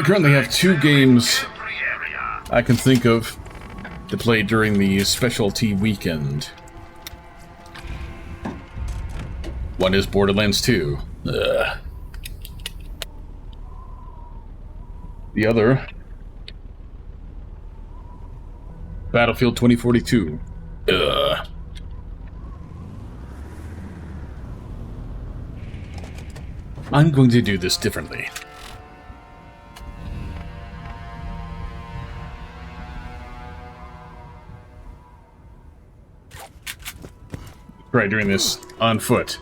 I currently have 2 games I can think of to play during the specialty weekend. One is Borderlands 2. Ugh. The other, Battlefield 2042. Ugh. I'm going to do this differently. Try doing this on foot.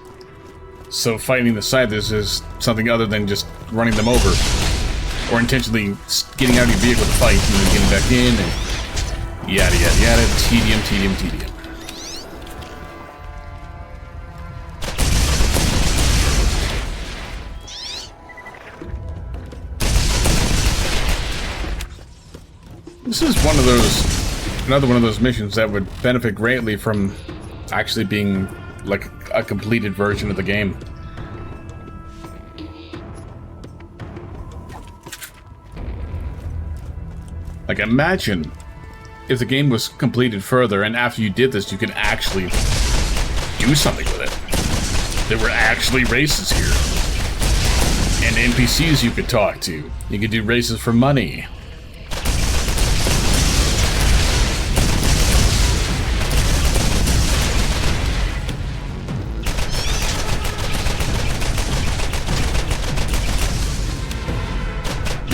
So fighting the Scythers is something other than just running them over. Or intentionally getting out of your vehicle to fight and then getting back in and yada yada yada. Tedium, tedium, tedium. This is one of those, another one of those missions that would benefit greatly from actually being like a completed version of the game. Like, imagine if the game was completed further and after you did this you could actually do something with it. There were actually races here. And NPCs you could talk to. You could do races for money.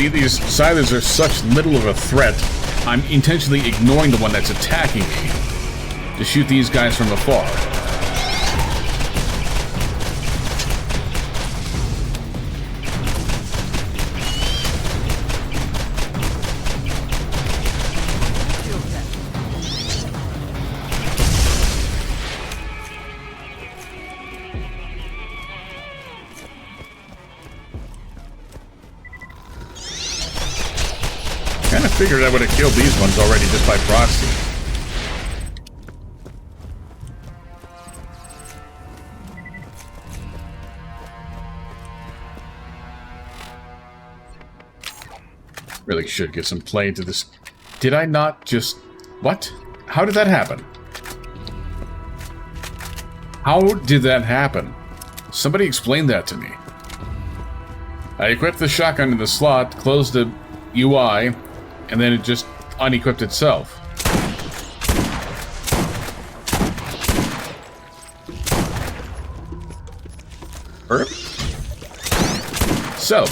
These Scythers are such little of a threat, I'm intentionally ignoring the one that's attacking me to shoot these guys from afar. I figured I would have killed these ones already just by proxy. Really should get some play into this. Did I not just... What? How did that happen? How did that happen? Somebody explain that to me. I equipped the shotgun in the slot, closed the UI, and then it just unequipped itself. Burp. So.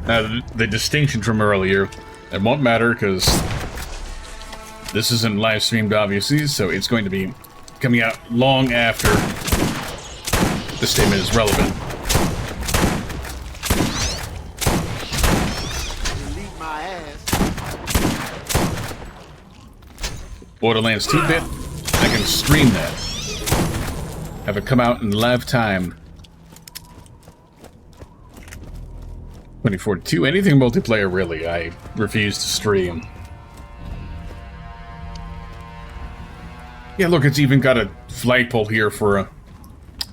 Now, the distinction from earlier, it won't matter because this isn't live streamed, obviously, so it's going to be coming out long after the statement is relevant. Borderlands 2-bit, I can stream that. Have it come out in live time. 2042, anything multiplayer, really, I refuse to stream. Yeah, look, it's even got a flagpole here for a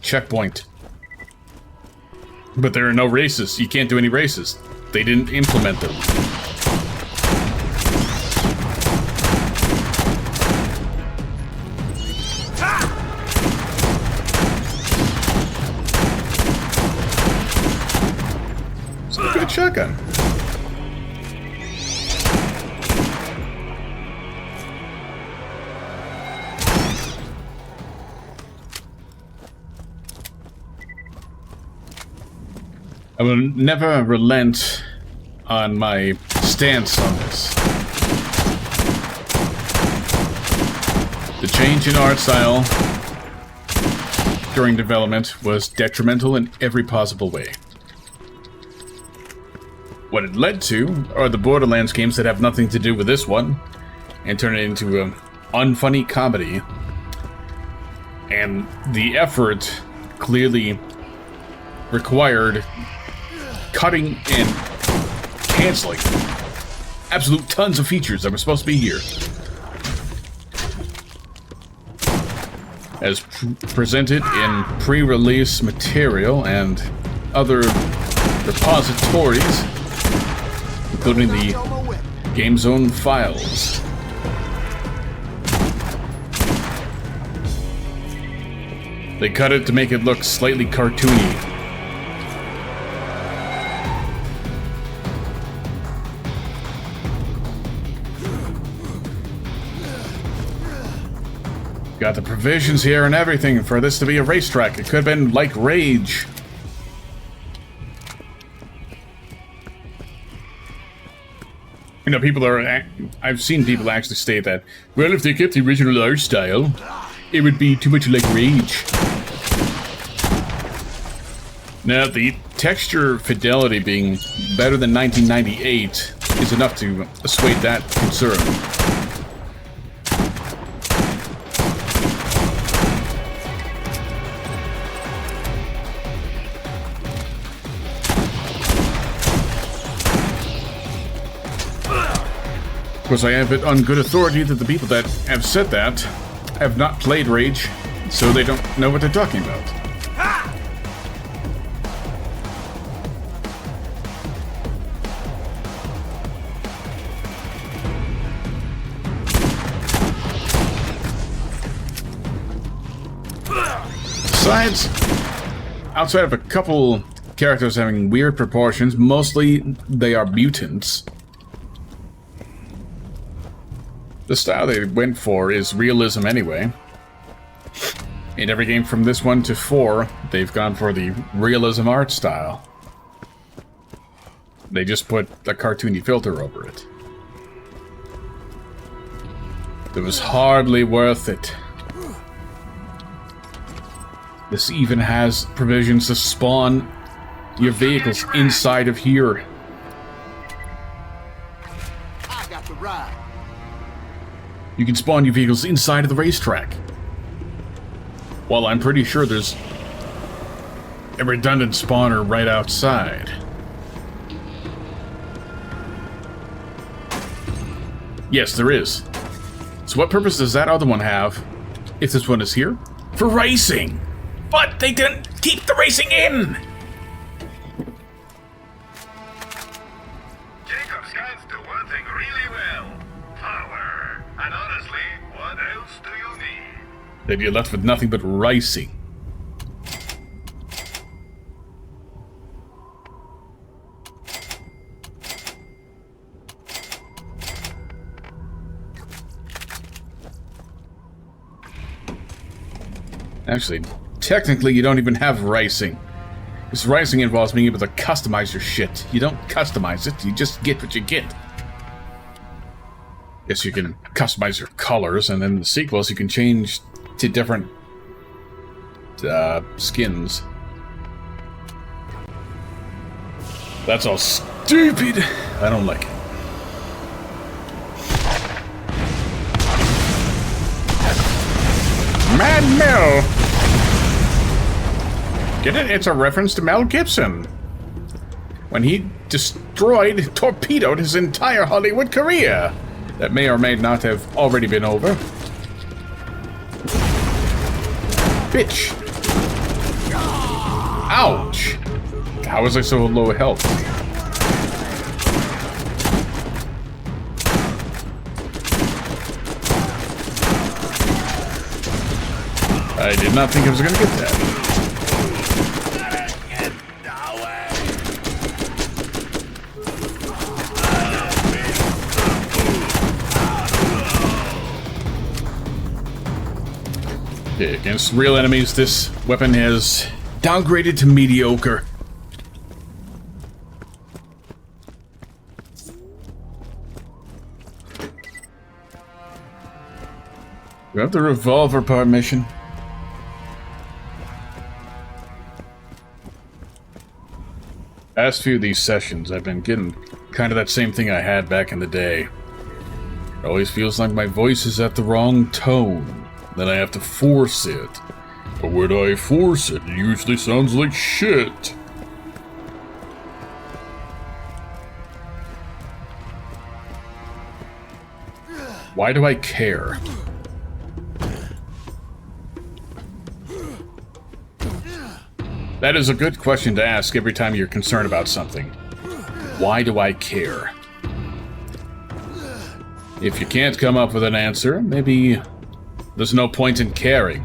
checkpoint. But there are no races. You can't do any races. They didn't implement them. It's a good shotgun. I will never relent on my stance on this. The change in art style during development was detrimental in every possible way. What it led to are the Borderlands games that have nothing to do with this one and turn it into an unfunny comedy. And the effort clearly required cutting and canceling absolute tons of features that were supposed to be here. As presented in pre-release material and other repositories, including the Game Zone files. They cut it to make it look slightly cartoony. Got the provisions here and everything for this to be a racetrack. It could have been like Rage. You know, people are... I've seen people actually state that, well, if they kept the original art style, it would be too much like Rage. Now, the texture fidelity being better than 1998 is enough to assuage that concern. Of course, I have it on good authority that the people that have said that have not played Rage, so they don't know what they're talking about. Besides, outside of a couple characters having weird proportions, mostly they are mutants. The style they went for is realism anyway. In every game from this one to 4, they've gone for the realism art style. They just put a cartoony filter over it. It was hardly worth it. This even has provisions to spawn your vehicles inside of here. I got the ride. You can spawn your vehicles inside of the racetrack. Well, I'm pretty sure there's a redundant spawner right outside. Yes, there is. So what purpose does that other one have if this one is here? For racing! But they didn't keep the racing in! Jacob's guys do one thing really well. Power. And honestly, what else do you need? Then you're left with nothing but racing. Actually, technically you don't even have racing. Because racing involves being able to customize your shit. You don't customize it, you just get what you get. Yes, you can customize your colors, and then in the sequels you can change to different skins. That's all stupid. I don't like it. Mad Mel! Get it? It's a reference to Mel Gibson. When he torpedoed his entire Hollywood career. That may or may not have already been over. Bitch! Ouch! How was I so low health? I did not think I was going to get that. Okay, against real enemies, this weapon is downgraded to mediocre. We have the revolver part mission. Past few of these sessions, I've been getting kind of that same thing I had back in the day. It always feels like my voice is at the wrong tone. Then I have to force it. But when I force it, it usually sounds like shit. Why do I care? That is a good question to ask every time you're concerned about something. Why do I care? If you can't come up with an answer, maybe there's no point in caring.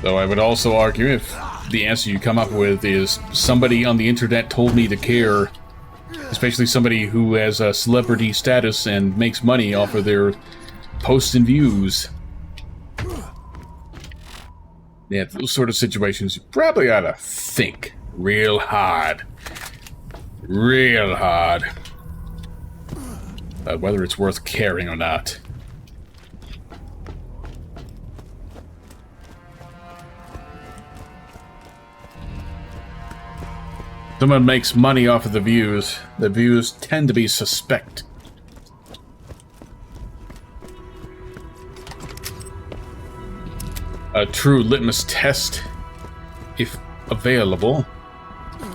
Though I would also argue if the answer you come up with is somebody on the internet told me to care, especially somebody who has a celebrity status and makes money off of their posts and views. Yeah, those sort of situations, you probably ought to think real hard. Real hard. About whether it's worth caring or not. Someone makes money off of the views tend to be suspect. A true litmus test, if available,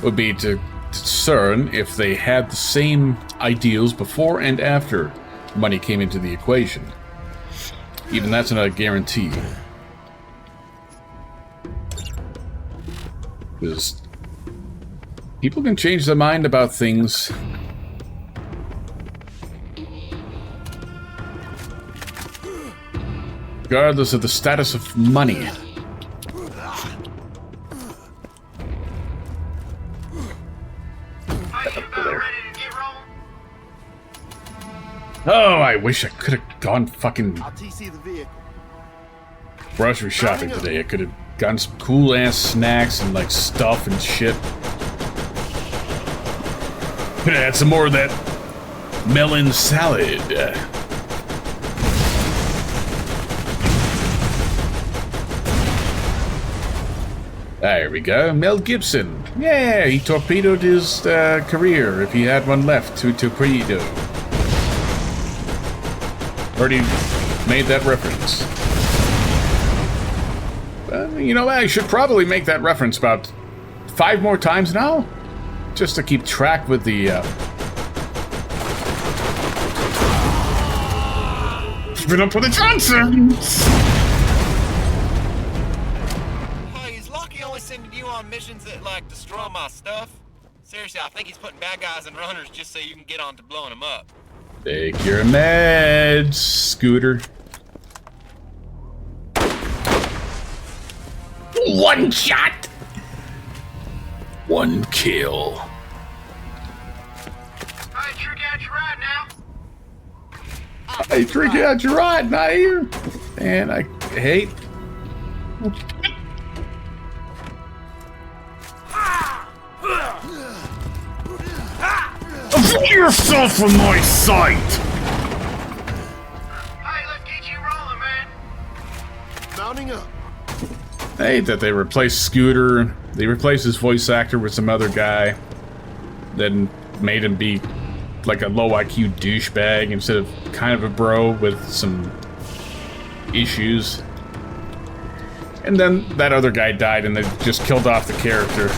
would be to discern if they had the same ideals before and after money came into the equation. Even that's not a guarantee. Because people can change their mind about things. Regardless of the status of money. Oh, I wish I could have gone fucking I'll TC the vehicle. grocery shopping today. I could have gotten some cool ass snacks and like stuff and shit. Could have had some more of that melon salad. There we go, Mel Gibson. Yeah, he torpedoed his career if he had one left to torpedo. Already made that reference. You know, I should probably make that reference about 5 more times now, just to keep track with the. Keep it up for the Johnsons. Sending you on missions that like destroy my stuff. Seriously, I think he's putting bad guys in runners just so you can get on to blowing them up. Take your meds, Scooter. One shot. One kill. I trick out your ride now. Hey, trick out your ride now here. And I hate. Avenge yourself from my sight! Hey, let's get you rolling, man. Mounting up. I hate that they replaced Scooter. They replaced his voice actor with some other guy. Then made him be like a low IQ douchebag instead of kind of a bro with some issues. And then that other guy died and they just killed off the character.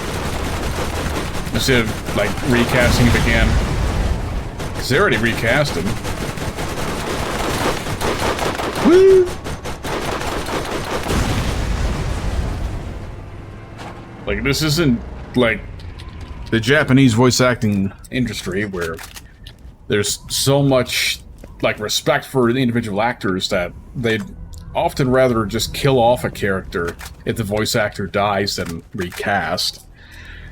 Instead of, like, recasting him again. Because they already recast him. Woo! Like, this isn't, like, the Japanese voice acting industry where there's so much, like, respect for the individual actors that they'd often rather just kill off a character if the voice actor dies than recast.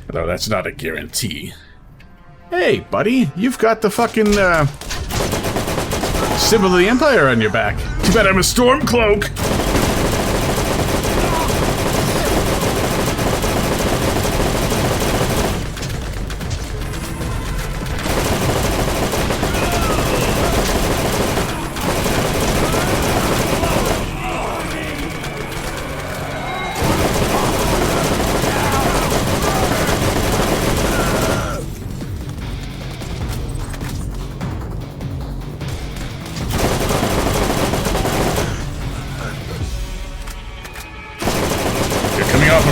Although that's not a guarantee. Hey, buddy, you've got the fucking, symbol of the Empire on your back. Too bad I'm a storm cloak!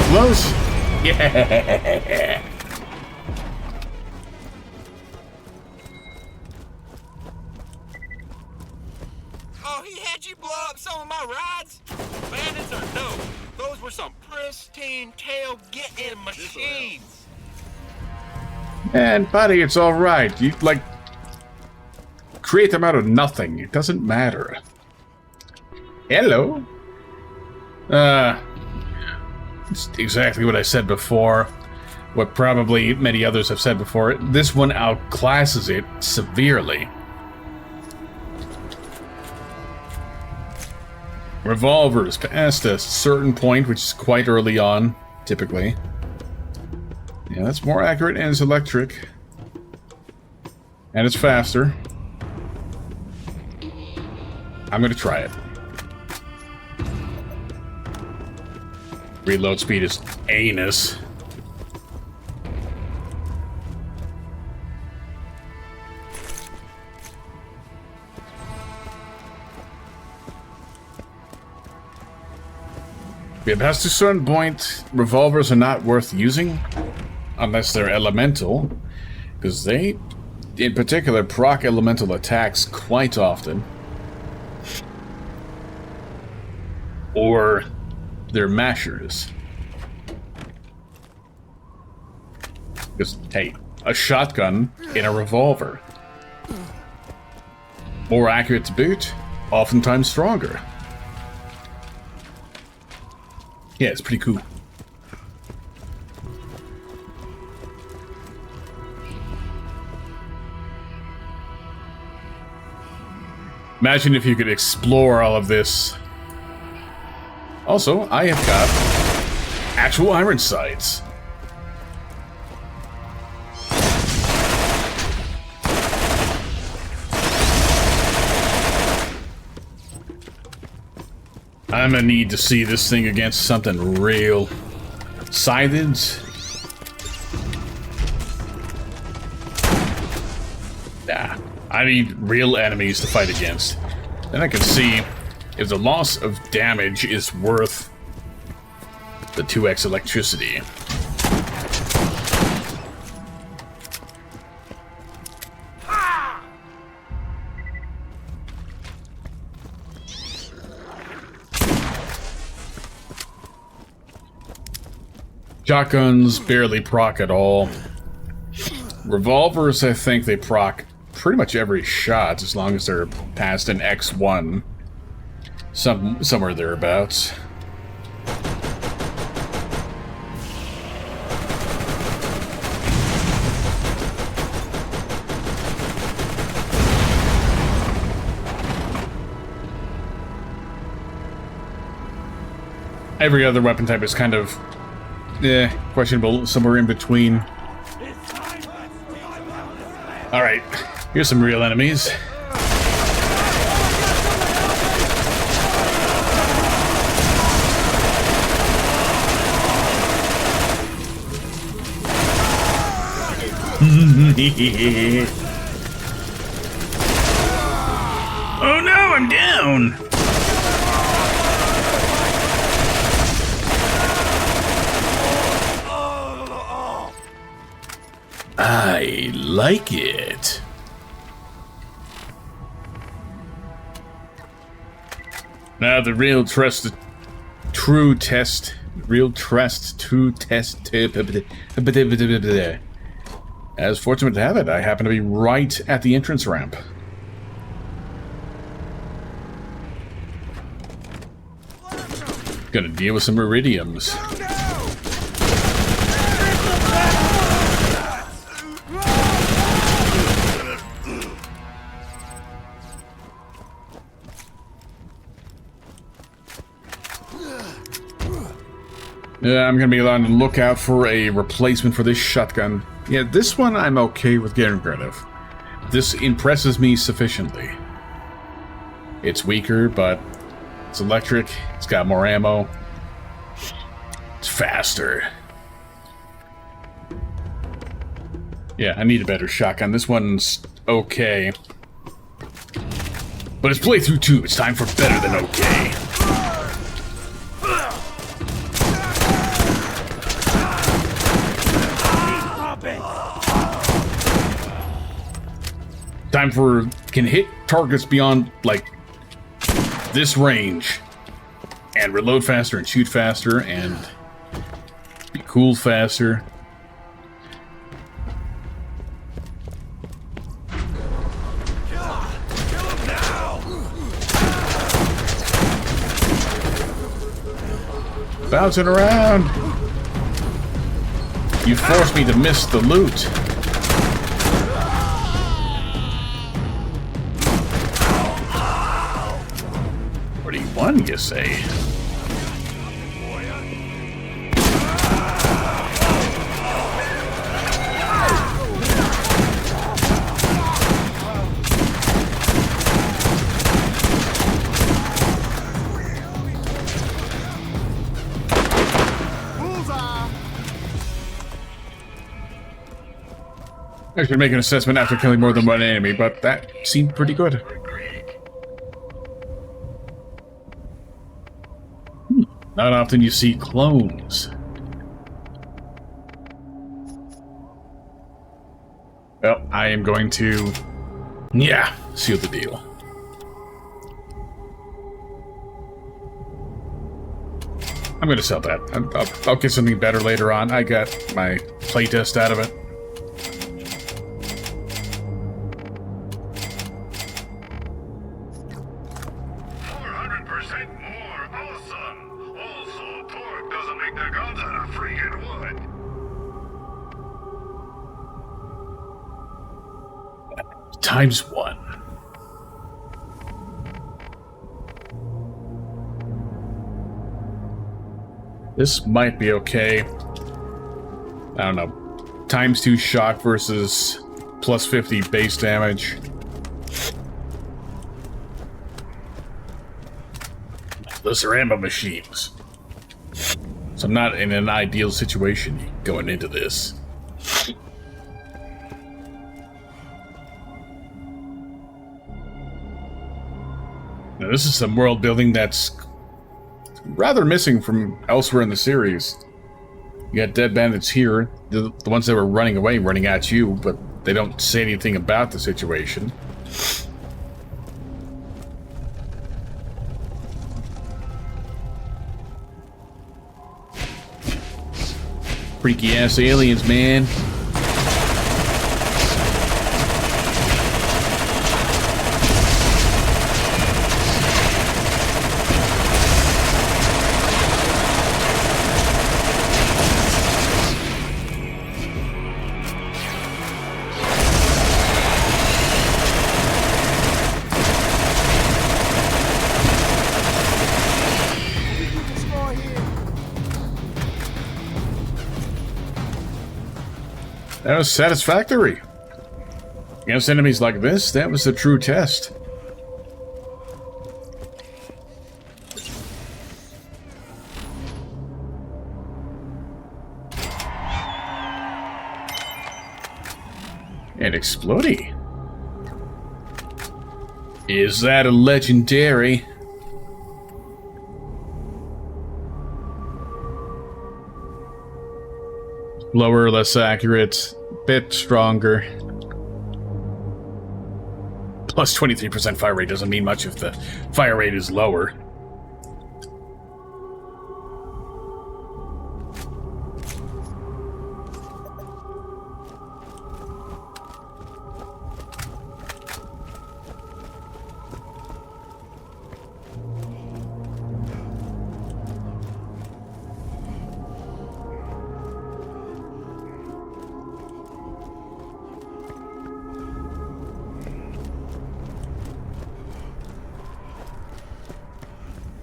Close. Yeah. Oh, he had you blow up some of my rides? Bandits are dope. Those were some pristine tail-getting machines. And buddy, it's all right. You like create them out of nothing. It doesn't matter. Hello. It's exactly what I said before. What probably many others have said before. This one outclasses it severely. Revolvers past a certain point, which is quite early on, typically. Yeah, that's more accurate, and it's electric. And it's faster. I'm gonna try it. Reload speed is anus. Yeah, past a certain point, revolvers are not worth using unless they're elemental, because they, in particular, proc elemental attacks quite often. Or they're mashers. Because, hey, a shotgun in a revolver. More accurate to boot, oftentimes stronger. Yeah, it's pretty cool. Imagine if you could explore all of this. Also, I have got actual iron sights. I'm gonna need to see this thing against something real. Scythids? Nah, I need real enemies to fight against. Then I can see if the loss of damage is worth the 2x electricity. Shotguns barely proc at all. Revolvers, I think they proc pretty much every shot as long as they're past an X1. Somewhere thereabouts. Every other weapon type is kind of questionable, somewhere in between. Alright, here's some real enemies. Oh no, I'm down! I like it. Now the real true test. As fortunate to have it, I happen to be right at the entrance ramp. Gonna deal with some iridiums. Yeah, I'm gonna be on the lookout for a replacement for this shotgun. Yeah, this one I'm okay with getting rid of. This impresses me sufficiently. It's weaker, but it's electric. It's got more ammo. It's faster. Yeah, I need a better shotgun. This one's okay. But it's playthrough 2. It's time for better than okay. Time for can hit targets beyond like this range and reload faster and shoot faster and be cool faster. Bouncing around. You forced me to miss the loot. What do you want, you say? I should make an assessment after killing more than one enemy, but that seemed pretty good. Not often you see clones. Well, I am going to, seal the deal. I'm going to sell that. I'll get something better later on. I got my playtest out of it. Times 1. This might be okay. I don't know. Times 2 shock versus plus 50 base damage. Those are ammo machines. So I'm not in an ideal situation going into this. Now, this is some world building that's rather missing from elsewhere in the series. You got dead bandits here, the ones that were running away, running at you, but they don't say anything about the situation. Freaky ass aliens, man. That was satisfactory. Against enemies like this, that was the true test. And explodey. Is that a legendary? Lower, less accurate, bit stronger. Plus 23% fire rate doesn't mean much if the fire rate is lower.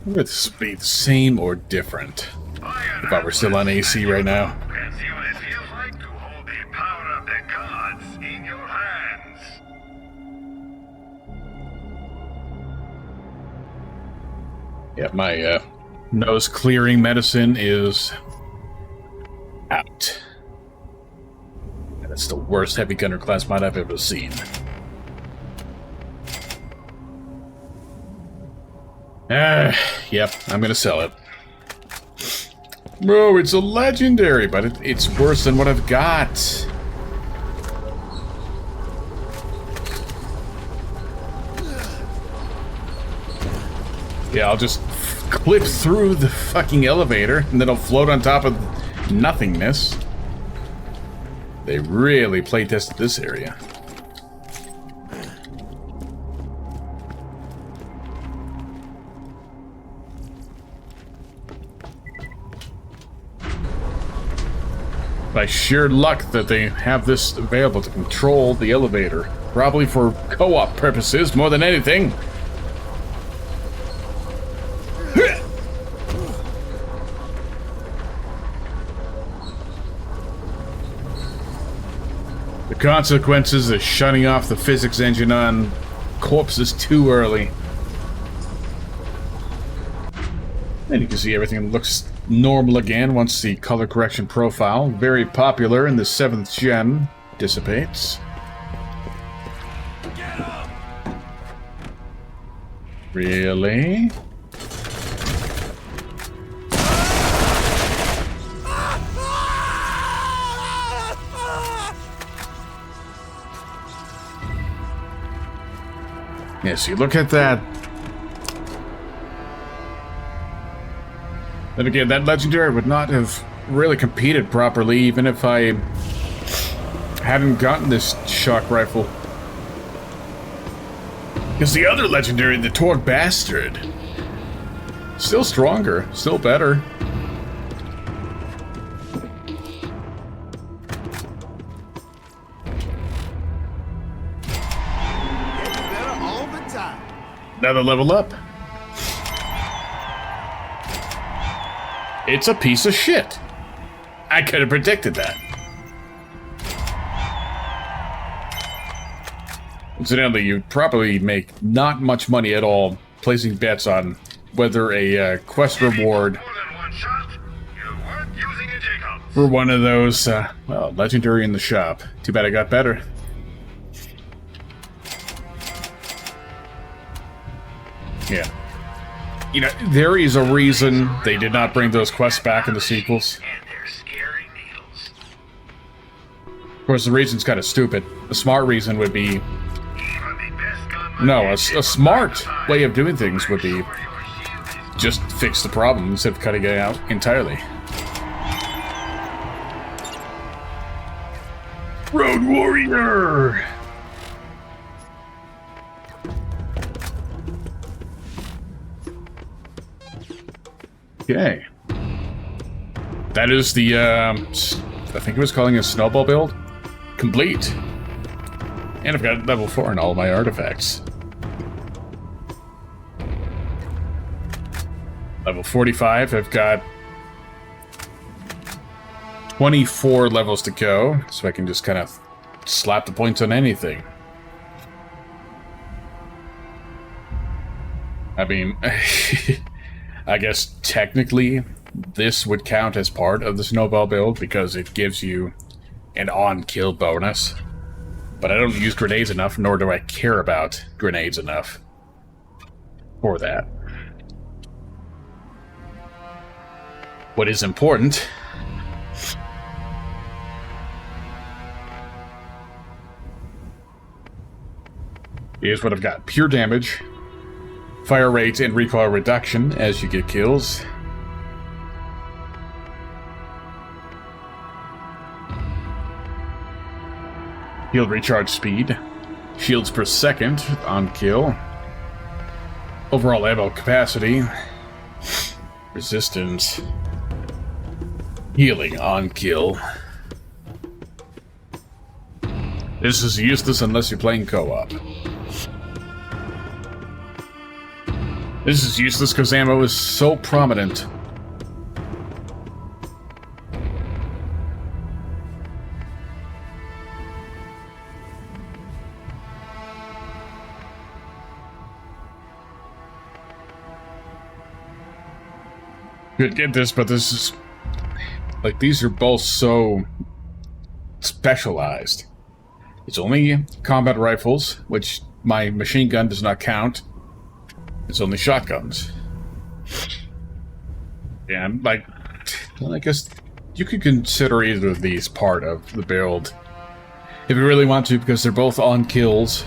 Would this be the same or different if I were still on AC right now? And see what it feels like to hold the power of the gods in your hands. Yeah, my nose clearing medicine is out. And it's the worst heavy gunner class mod I've ever seen. Yep, I'm gonna sell it. Bro, it's a legendary, but it's worse than what I've got. Yeah, I'll just clip through the fucking elevator, and then I'll float on top of nothingness. They really playtested this area. By sheer luck that they have this available to control the elevator. Probably for co-op purposes more than anything. The consequences of shutting off the physics engine on corpses too early. And you can see everything looks normal again once the color correction profile, very popular in the 7th gen, dissipates. Really? Yes, you look at that. Then again, that legendary would not have really competed properly even if I hadn't gotten this shock rifle. Because the other legendary, the Torque Bastard, still stronger, still better. Getting better all the time. Another level up. It's a piece of shit. I could have predicted that. Incidentally, you'd probably make not much money at all placing bets on whether a quest reward More than one shot. You weren't using a Jacob. for one of those, well, legendary in the shop. Too bad I got better. Yeah. You know, there is a reason they did not bring those quests back in the sequels. And they're scary needles. Of course, the reason's kind of stupid. The smart reason would be... Even the best gunman No, a smart way of doing things would be just fix the problem instead of cutting it out entirely. Road Warrior! Okay. That is the, I think it was calling a snowball build. Complete. And I've got level 4 in all my artifacts. Level 45, I've got 24 levels to go, so I can just kind of slap the points on anything. I mean, I guess technically this would count as part of the snowball build because it gives you an on-kill bonus. But I don't use grenades enough, nor do I care about grenades enough for that. What is important is what I've got. Pure damage, fire rate, and recoil reduction as you get kills. Shield recharge speed, shields per second on kill, overall ammo capacity, resistance, healing on kill. This is useless unless you're playing co-op. This is useless because ammo is so prominent. Could get this, but this is... like, these are both so specialized. It's only combat rifles, which my machine gun does not count. It's only shotguns. And, like, well, I guess you could consider either of these part of the build. If you really want to, because they're both on kills.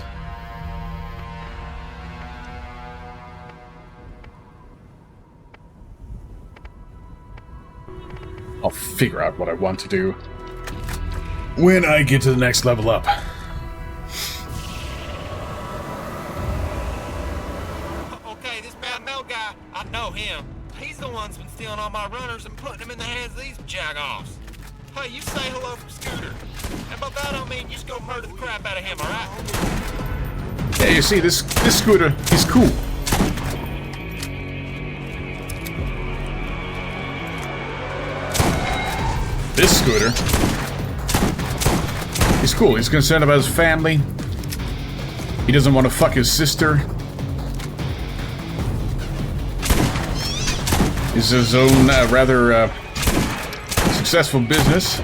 I'll figure out what I want to do when I get to the next level up. Okay, this bad Mel guy, I know him. He's the one that's been stealing all my runners and putting them in the hands of these jagoffs. Hey, you say hello from Scooter. And by that I mean you just go murder the crap out of him, alright? Yeah, you see, this Scooter, he's cool. This Scooter, he's cool. He's concerned about his family. He doesn't want to fuck his sister. He's his own rather successful business.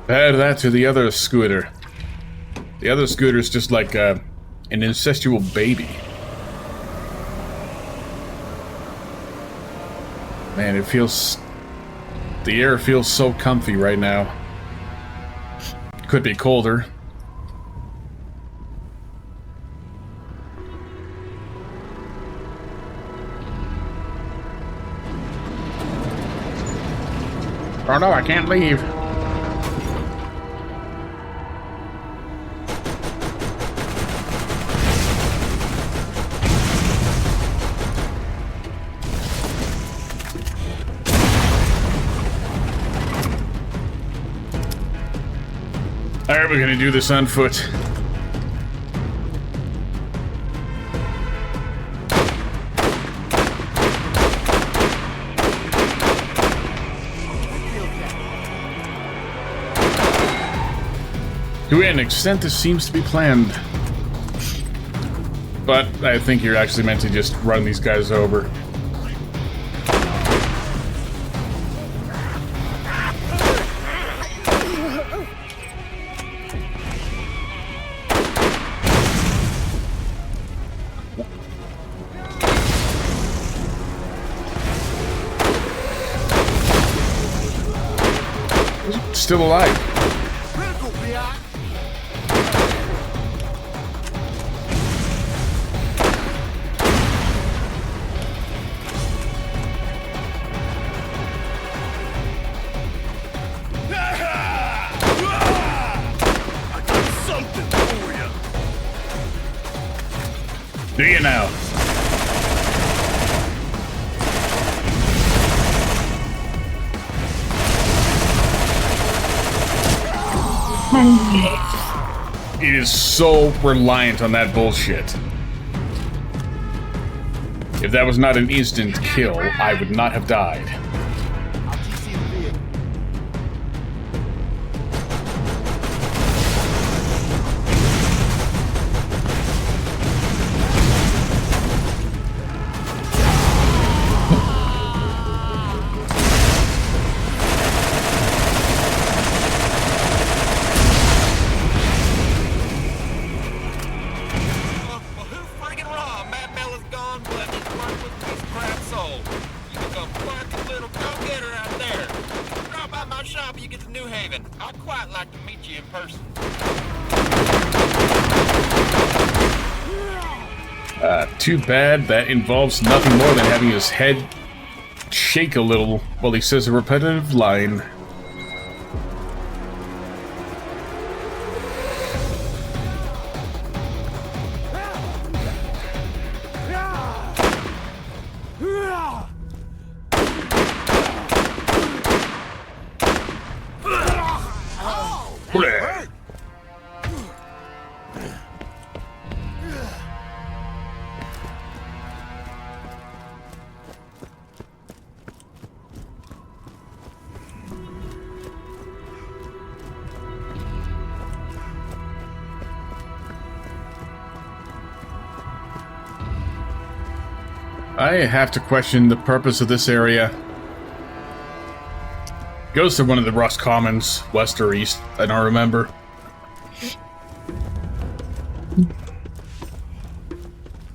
Add that to the other Scooter. The other Scooter is just like an incestual baby. Man, it feels... the air feels so comfy right now. Could be colder. Oh no, I can't leave. Alright, we're gonna do this on foot. To an extent, this seems to be planned. But I think you're actually meant to just run these guys over. Still alive. Critical, Biot. I got something for you. Do you now? It is so reliant on that bullshit. If that was not an instant kill, I would not have died. I'll TC the vehicle. Well, who friggin' raw? Mad Mel is gone, but his worthless piece of crap soul. You become quite the little go-getter out there. Drop by my shop and you get to New Haven. I'd quite like to meet you in person. Too bad that involves nothing more than having his head shake a little while he says a repetitive line. Bleh. I have to question the purpose of this area. Goes to one of the Rust Commons, west or east, I don't remember.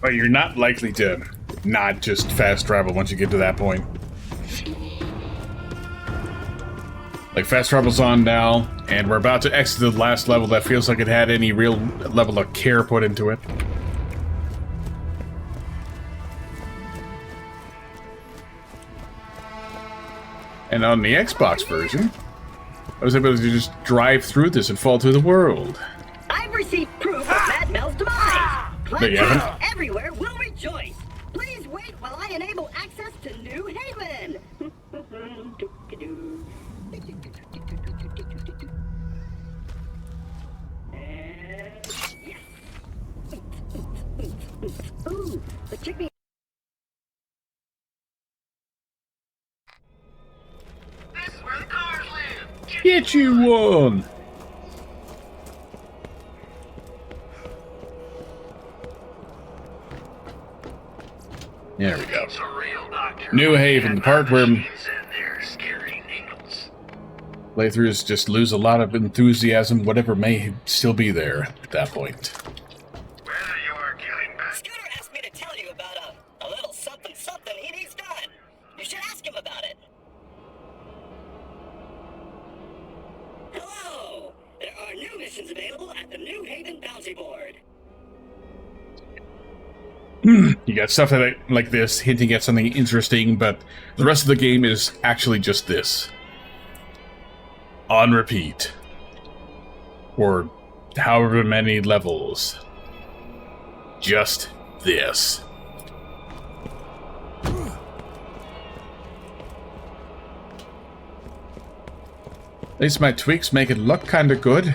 But you're not likely to not just fast travel once you get to that point. Like, fast travel's on now, and we're about to exit the last level that feels like it had any real level of care put into it. And on the Xbox version, I was able to just drive through this and fall through the world. I've received proof of Mad Mel's demise. No, you haven't. Clients everywhere will rejoice. Please wait while I enable access to New Haven. Yes. Ooh, the chickpea. This is where the cars live. Get you one! There we go. It's a real doctor. New Haven, the part where Machines and their scary needles. playthroughs just lose a lot of enthusiasm, whatever may still be there at that point. Whether you are killing back. Scooter asked me to tell you about a little something he needs done. You should ask him about it. Hello! There are new missions available at the New Haven Bounty Board. You got stuff like this hinting at something interesting, but the rest of the game is actually just this. On repeat. Or however many levels. Just this. At least my tweaks make it look kinda good.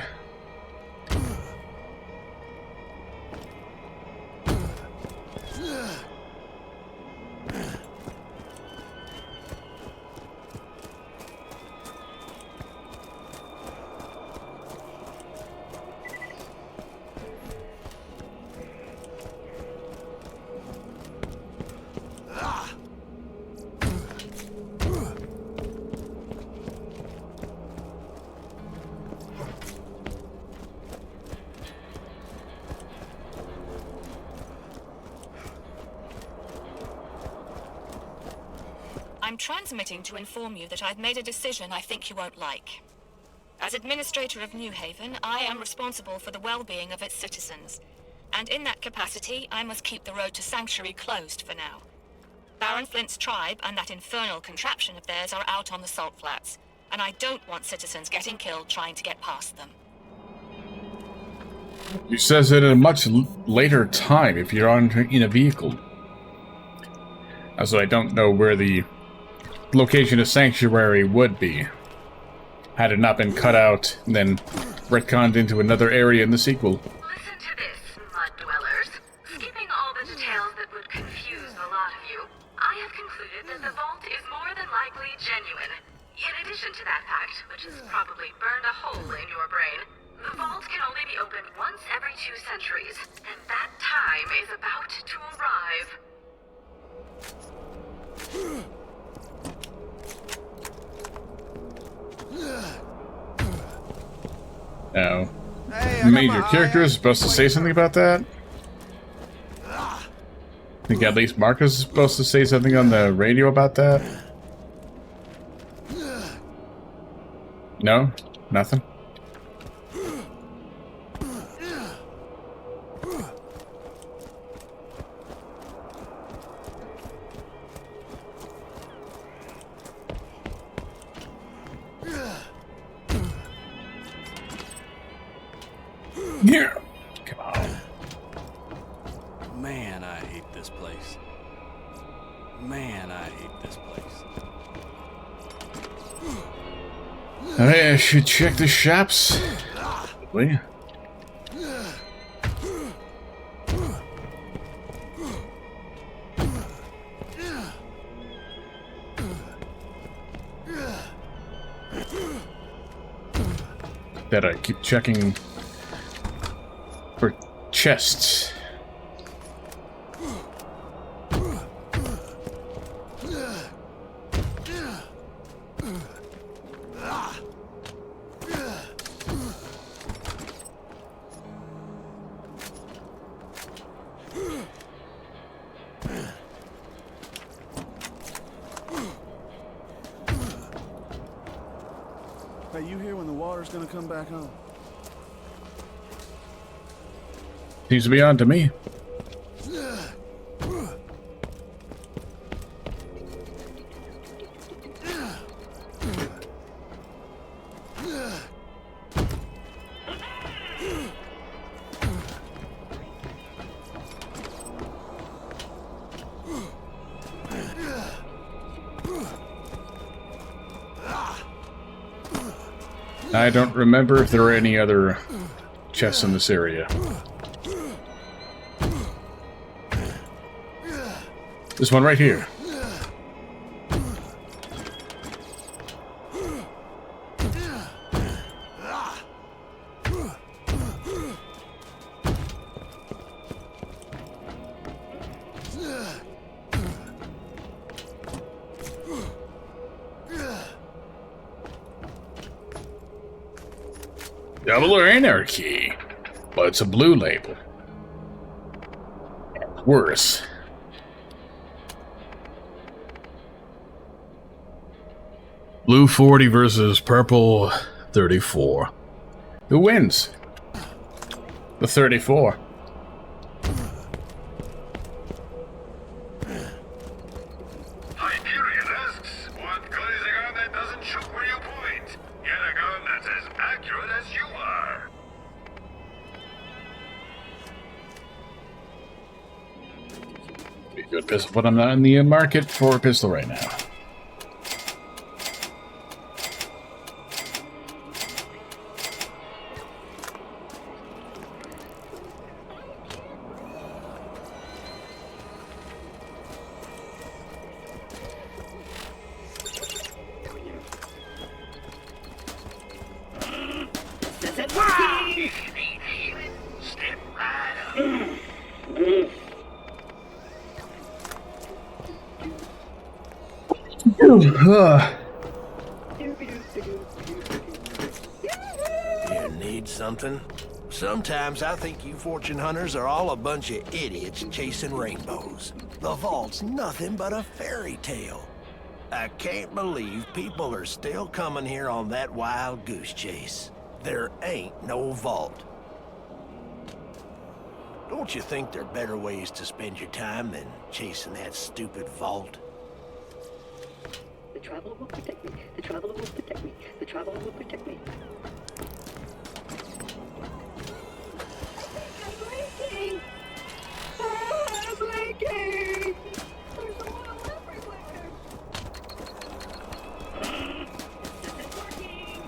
I'm transmitting to inform you that I've made a decision I think you won't like. As Administrator of New Haven, I am responsible for the well-being of its citizens. And in that capacity, I must keep the road to Sanctuary closed for now. Baron Flint's tribe and that infernal contraption of theirs are out on the Salt Flats, and I don't want citizens getting killed trying to get past them. He says it at a much later time if you're in a vehicle. Also, I don't know where the location of Sanctuary would be, had it not been cut out and then retconned into another area in the sequel. Listen to this, mud dwellers. Skipping all the details that would confuse a lot of you, I have concluded that the vault is more than likely genuine. In addition to that fact, which has probably burned a hole in your brain, the vault can only be opened once every 2 centuries, and that time is about to arrive. Now, Hey, I got major my eye character out. is supposed to say something about that. I think at least Marcus is supposed to say something on the radio about that. No? Nothing? Here! Come on. Man, I hate this place. Man, I hate this place. I should check the shops. Probably. That I keep checking for chests. Hey, you hear when the water's gonna come back on? Seems to be on to me. I don't remember if there are any other chests in this area. This one right here. Double or Anarchy, but it's a blue label. Worse. Blue 40 versus purple 34. Who wins? The 34. Hyperion asks, what good is a gun that doesn't shoot where you point? Get a gun that's as accurate as you are. Be a good pistol, but I'm not in the market for a pistol right now. Step right up. You need something? Sometimes I think you fortune hunters are all a bunch of idiots chasing rainbows. The vault's nothing but a fairy tale. I can't believe people are still coming here on that wild goose chase. There ain't no vault. Don't you think there are better ways to spend your time than chasing that stupid vault? The traveler will protect me. The traveler will protect me. The traveler will protect me. I'm blinking! I'm blinking! There's oil everywhere! This is working!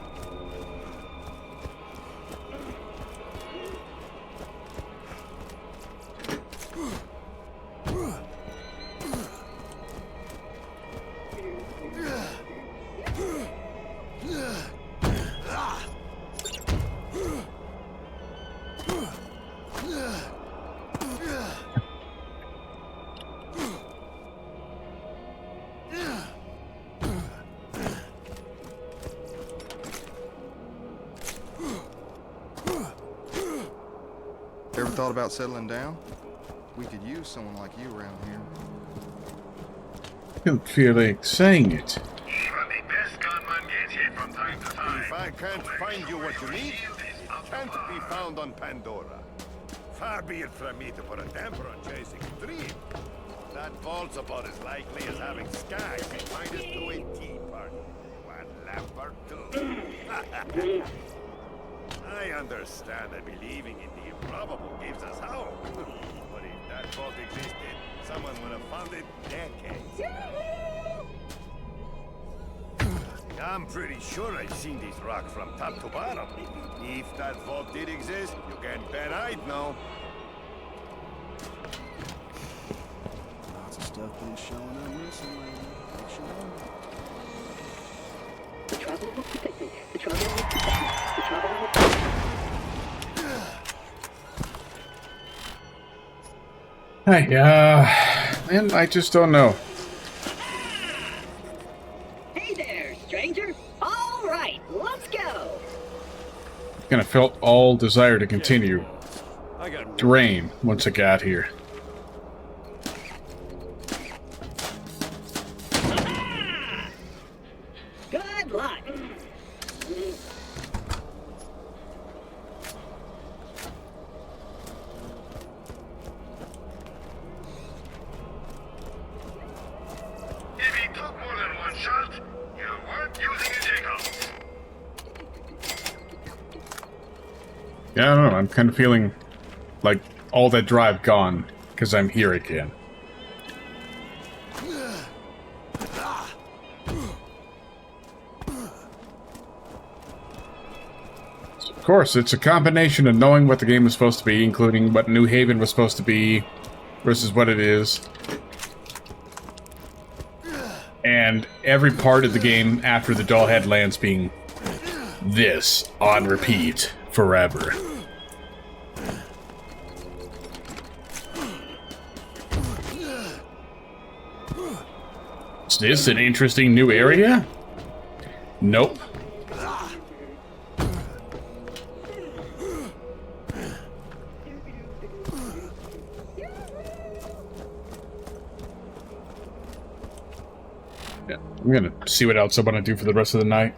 Ever thought about settling down? We could use someone like you around here. I don't feel like saying it. Even the best gunman gets hit from time to time. If I can't find you what you need, it can't be found on Pandora. Far be it from me to put a damper on chasing a dream. That vault's about as likely as having Skag remind us to a tea party. One lamp or two. I understand that believing in the improbable gives us hope. But if that vault existed, someone would have found it decades. I'm pretty sure I've seen these rocks from top to bottom. If that vault did exist, you can bet I'd know. Lots of stuff been showing up recently. What you know? The traveler will protect me. The traveler will protect me. The traveler will protect me. Hey, man, I just don't know. Hey there, stranger. All right, let's go. Kind of felt all desire to continue drain once I got here. Good luck. If he took more than one shot, you weren't using a Jacobs. Yeah, I don't know. I'm kind of feeling like all that drive gone because I'm here again. Of course, it's a combination of knowing what the game was supposed to be, including what New Haven was supposed to be, versus what it is. And every part of the game after the Dahl Headlands being this on repeat forever. Is this an interesting new area? Nope. Yeah, I'm gonna see what else I want to do for the rest of the night.